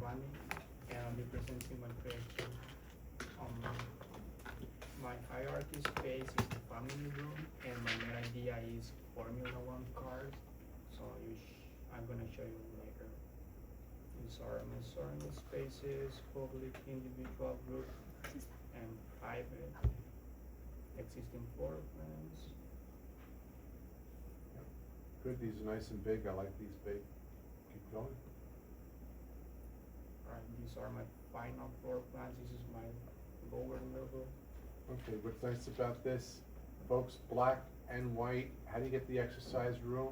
Giovanni, and I'll be presenting my creation. My hierarchy space is the family room, and my main idea is Formula One cars. So I'm gonna show you later. These are my surrounding spaces, public, individual, group, and private. Existing floor plans. Good, these are nice and big, I like these big. Keep going. Alright, these are my final floor plans. This is my lower level. Okay, what's nice about this, folks, black and white, how do you get the exercise room?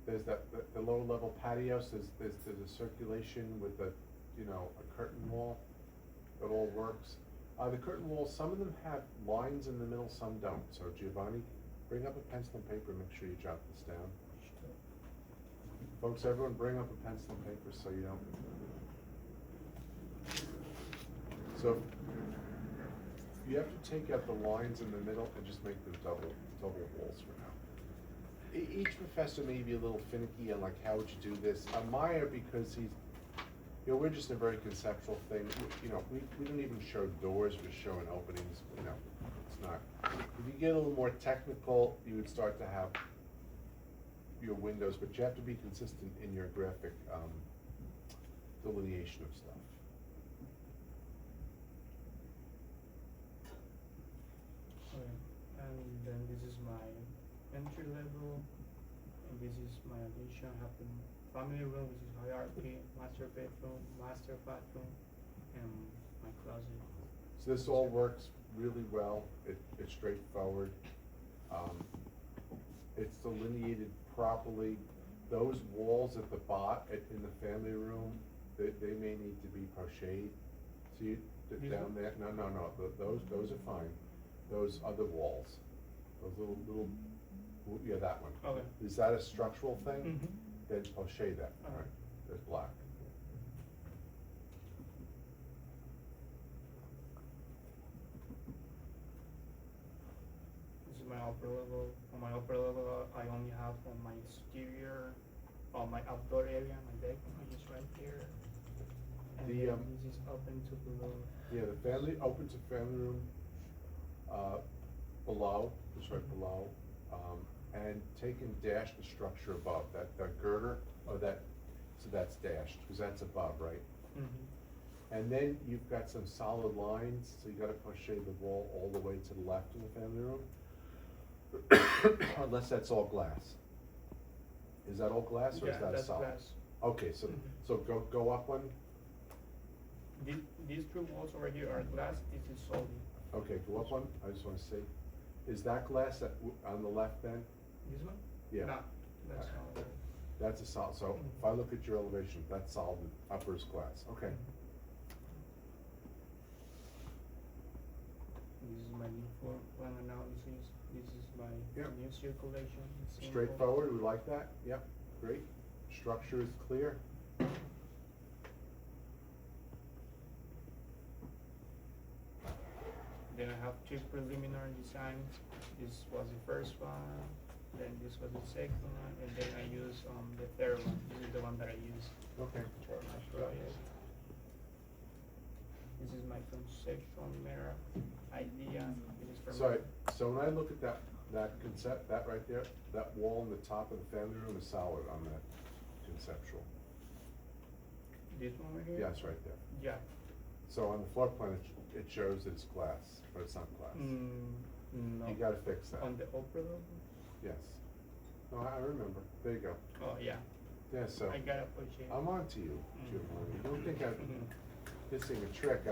There's the lower level patio, so there's a circulation with a curtain wall. It all works. The curtain walls, some of them have lines in the middle, some don't. So Giovanni, bring up a pencil and paper, make sure you jot this down. Folks, everyone bring up a pencil and paper so you don't. So you have to take out the lines in the middle and just make them double walls for now. Each professor may be a little finicky on like how would you do this. Meyer, because we're just a very conceptual thing. We don't even show doors, we're showing openings. It's not. If you get a little more technical, you would start to have your windows, but you have to be consistent in your graphic delineation of stuff. Okay, and then this is my entry level, and this is my addition. I have the family room, which is hierarchy, master bedroom, master bathroom, and my closet. So this all works really well. It's straightforward. It's delineated properly. Those walls at the in the family room, they may need to be crocheted. See down there? No. Those are fine. Those other walls, those little, yeah, that one. Okay. Is that a structural thing? Mm-hmm. Then crochet that. All Okay. right. There's black. This is my upper level. On my upper level, I only have on my exterior, on my outdoor area, my deck, which is right here. And then this is open to below. Yeah, the family, open to family room, below, just right below, and take and dash the structure above, that girder, or so that's dashed, because that's above, right? Mm-hmm. And then you've got some solid lines, so you gotta crochet the wall all the way to the left in the family room. Unless that's all glass. Is that all glass, or is that that's solid? glass. Okay, so, Mhm. so go up one. These two walls over here are glass. This is solid. Okay, go up one, I just wanna see. Is that glass on the left then? This one? Yeah. No, that's solid. That's a solid, so if I look at your elevation, that's solid, upper is glass, okay. This is my new floor plan analysis. This is my Yep. new circulation. It's simple. Straightforward, we like that, yep, great. Structure is clear. Then I have two preliminary designs. This was the first one, then this was the second one, and then I use the third one. This is the one that I use Okay. for my project. This is my conceptual mirror idea. This is for So when I look at that concept, that right there, that wall in the top of the family room is solid on that conceptual. this one right here. Yes, right there. Yeah. So on the floor plan, it shows that it's glass, but it's not glass. No. You gotta fix that. On the upper level. Yes. No, I remember, there you go. Oh yeah. Yeah, so, I gotta push it. I'm on to you, Giovanni. You don't think I'm Mhm. missing a trick,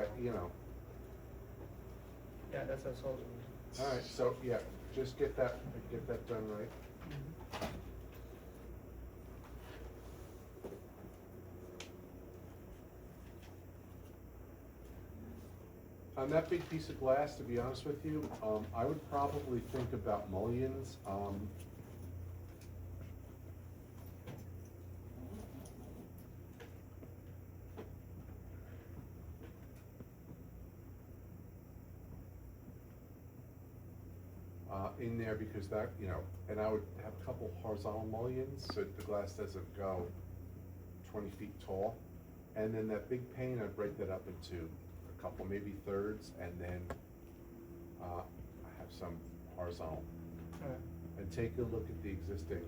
Yeah, that's a solid. All right, so, yeah, just get that done right. On that big piece of glass, to be honest with you, I would probably think about mullions. In there, because that, and I would have a couple horizontal mullions so the glass doesn't go 20 feet tall. And then that big pane, I break that up into a couple, maybe thirds, and then I have some horizontal. Alright. And take a look at the existing.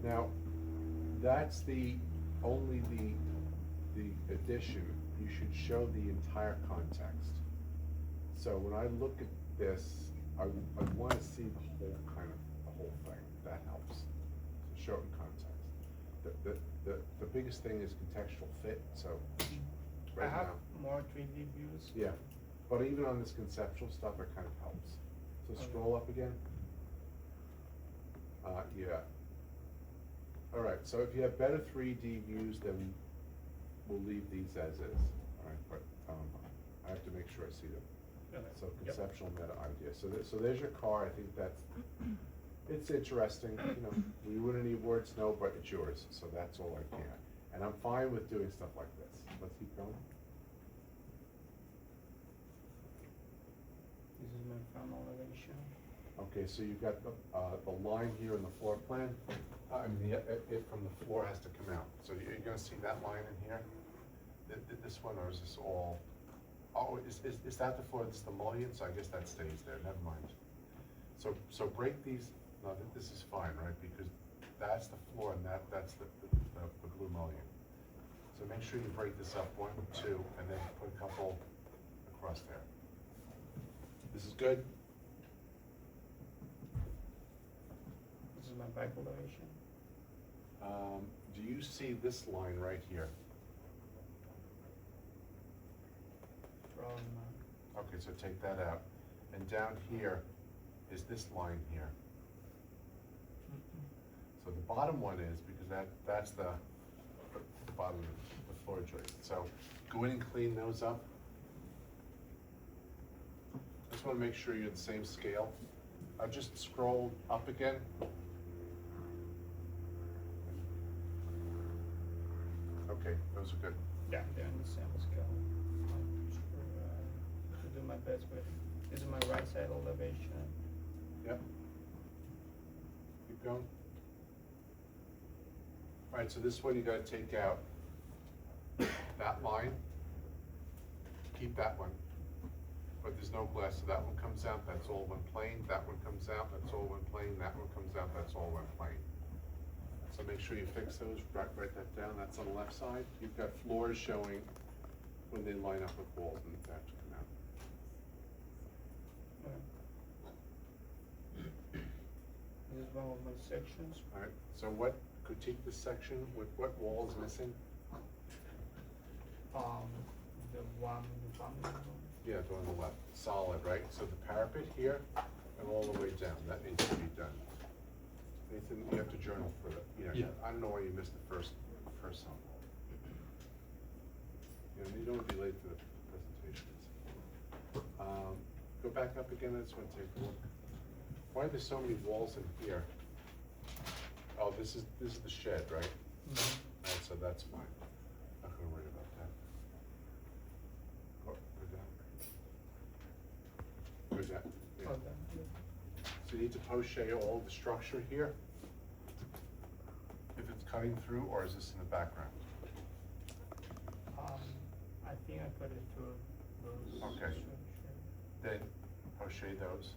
Now, that's only the addition. You should show the entire context. So when I look at this, I wanna see the whole thing. That helps. So show it in context. The biggest thing is contextual fit, so I right have now. more 3D views. Yeah, but even on this conceptual stuff, it kind of helps. So Okay. scroll up again. Yeah. All right, so if you have better 3D views, then we'll leave these as is, all right? But I have to make sure I see them. Okay. So Yep. conceptual meta idea. So there's your car. I think it's interesting. You know, we wouldn't need words, no, but it's yours. So that's all I can. And I'm fine with doing stuff like this. Let's keep going. This is my front elevation. Okay, so you've got the line here in the floor plan. I mean, it from the floor has to come out. So you're gonna see that line in here? This one, or is this all? Oh, is that the floor, this is the mullion, so I guess that stays there, never mind. So break these, no, this is fine, right? Because that's the floor and that's the blue mullion. So make sure you break this up, 1, 2, and then put a couple across there. This is good? This is my back elevation. Do you see this line right here? From Okay, so take that out. And down here is this line here. So the bottom one is, because that's the bottom of the floor joist. So go in and clean those up. Just wanna make sure you're the same scale. I've just scrolled up again. Okay, those are good. yeah, they're in the same scale. To do my best with. This is my right side elevation. Yep. Keep going. All right, so this one you gotta take out that line. Keep that one. But there's no glass, so that one comes out, that's all one plane. That one comes out, that's all one plane. That one comes out, that's all one plane. So make sure you fix those, write that down. That's on the left side. You've got floors showing when they line up with walls and they have to come out. This is one of my sections. All right, so critique this section, what wall is missing? The one in the family room. Yeah, the one on the left, solid, right? So the parapet here and all the way down, that needs to be done. Nathan, you have to journal for that, Yeah. I don't know why you missed the first song. You don't want to be late for the presentations. Go back up again, I just want to take a look. Why are there so many walls in here? Oh, this is the shed, right? Mhm. All right, so that's fine. Not gonna worry about that. Oh, go down. Yeah. Okay. So you need to post-shade all the structure here? If it's cutting through, or is this in the background? I think I put it through those. Okay. structure. Then post-shade those.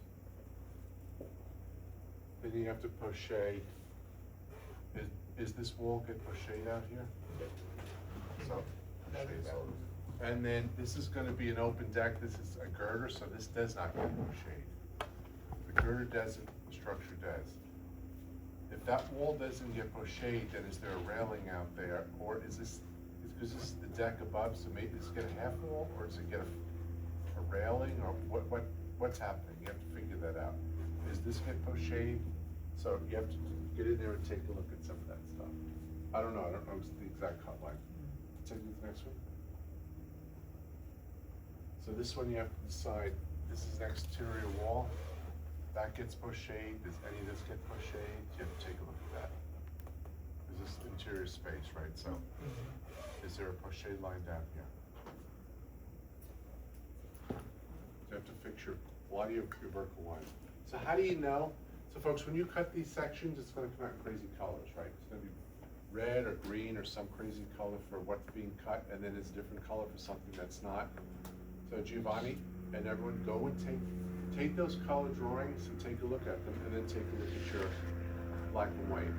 Then you have to post-shade, is this wall get post-shade out here? So, That shades. goes. And then this is gonna be an open deck, this is a girder, so this does not get post-shade. The girder doesn't, the structure does. If that wall doesn't get post-shade, then is there a railing out there, or is this because this is the deck above, so maybe it's get a half wall, or does it get a railing, or what's happening? You have to figure that out. Is this get post-shade? So you have to get in there and take a look at some of that stuff. I don't know the exact cut line. Take a look at the next one. So this one you have to decide, this is an exterior wall, that gets post-shade, does any of this get post-shade? You have to take a look at that. Is this interior space, right? So is there a post-shade line down here? You have to fix a lot of your vertical lines. So how do you know? So folks, when you cut these sections, it's gonna come out in crazy colors, right? It's gonna be red or green or some crazy color for what's being cut, and then it's a different color for something that's not. So Giovanni and everyone, go and take those color drawings and take a look at them, and then take a look at your black and white.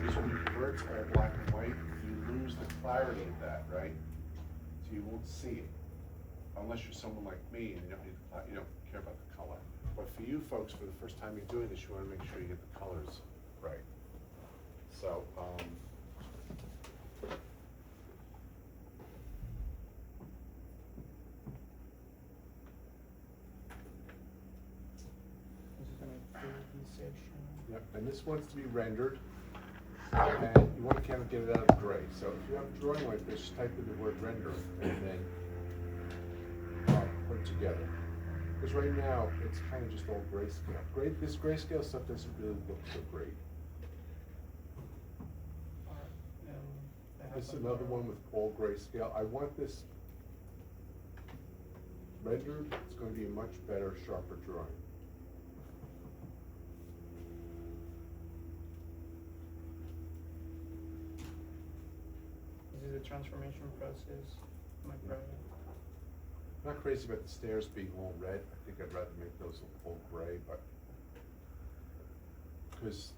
Because when you convert to all black and white, you lose the clarity of that, right? So you won't see it, unless you're someone like me and you don't need you don't care about the color. But for you folks, for the first time you're doing this, you want to make sure you get the colors right. So, This is gonna include this section. yep, and this wants to be rendered, and you want to kind of get it out of gray. So if you have a drawing like this, just type in the word render, and then put it together. Because right now, it's kind of just all grayscale. This grayscale stuff doesn't really look so great. This is another one with all grayscale. I want this rendered. It's going to be a much better, sharper drawing. This is the transformation process, my project. I'm not crazy about the stairs being all red. I think I'd rather make those all gray, but because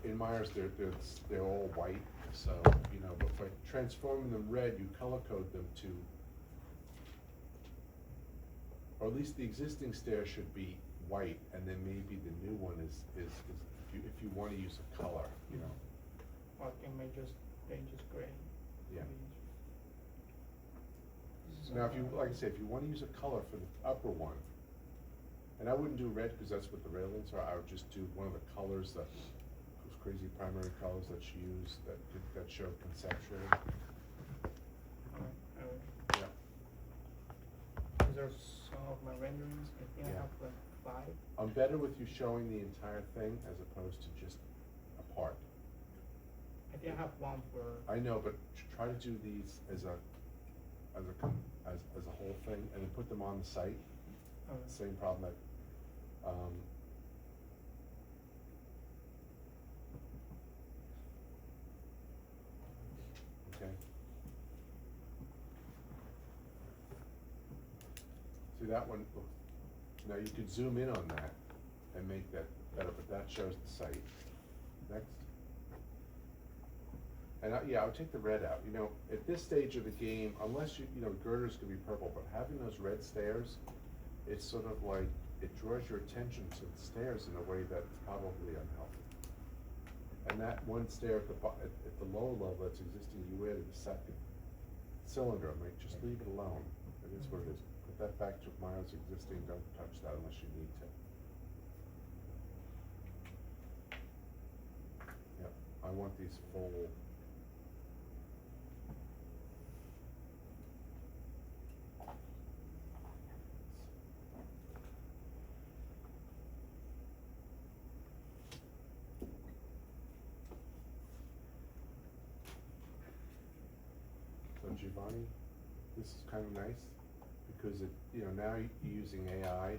in Myers they're all white, so you know. But by transforming them red, you color code them to, or at least the existing stair should be white, and then maybe the new one is if you want to use a color, you know. Or can make just paint just gray. Yeah. This is Now, if you, all- like I say, if you want to use a color for the upper one, and I wouldn't do red because that's what the railings are, I would just do one of the colors that, those crazy primary colors that she used that show conceptually. Alright. Yeah. These are some of my renderings. I think I Yeah. have like 5. I'm better with you showing the entire thing as opposed to just a part. I think I have 1 for. I know, but try to do these as a whole thing, and then put them on the site. Same problem that, okay. See, that one, now you could zoom in on that and make that better, but that shows the site. Next. And yeah, I would take the red out. You know, at this stage of the game, unless you know, girders could be purple, but having those red stairs, it's sort of like, it draws your attention to the stairs in a way that's probably unhealthy. And that one stair at the lower level that's existing, you added a second cylinder. I'm like, just leave it alone. It is what it is. Put that back to Myers existing. Don't touch that unless you need to. Yep, I want these full. So Giovanni, this is kind of nice because it, you know, now you're using AI.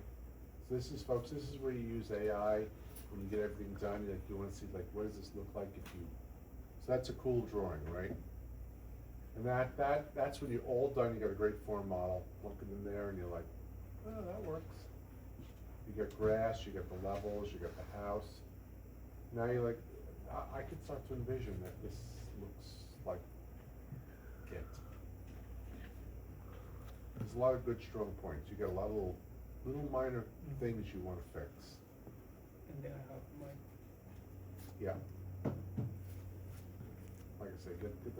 So this is, folks, this is where you use AI when you get everything done. Like, you want to see, like, what does this look like if you? So that's a cool drawing, right? And that's when you're all done. You got a great form model. Looking in there, and you're like, oh, that works. You got grass, you got the levels, you got the house. Now you're like, I could start to envision that this looks like it. There's a lot of good strong points. You got a lot of little minor things you want to fix. And then I have my. Yeah. Like I said, get those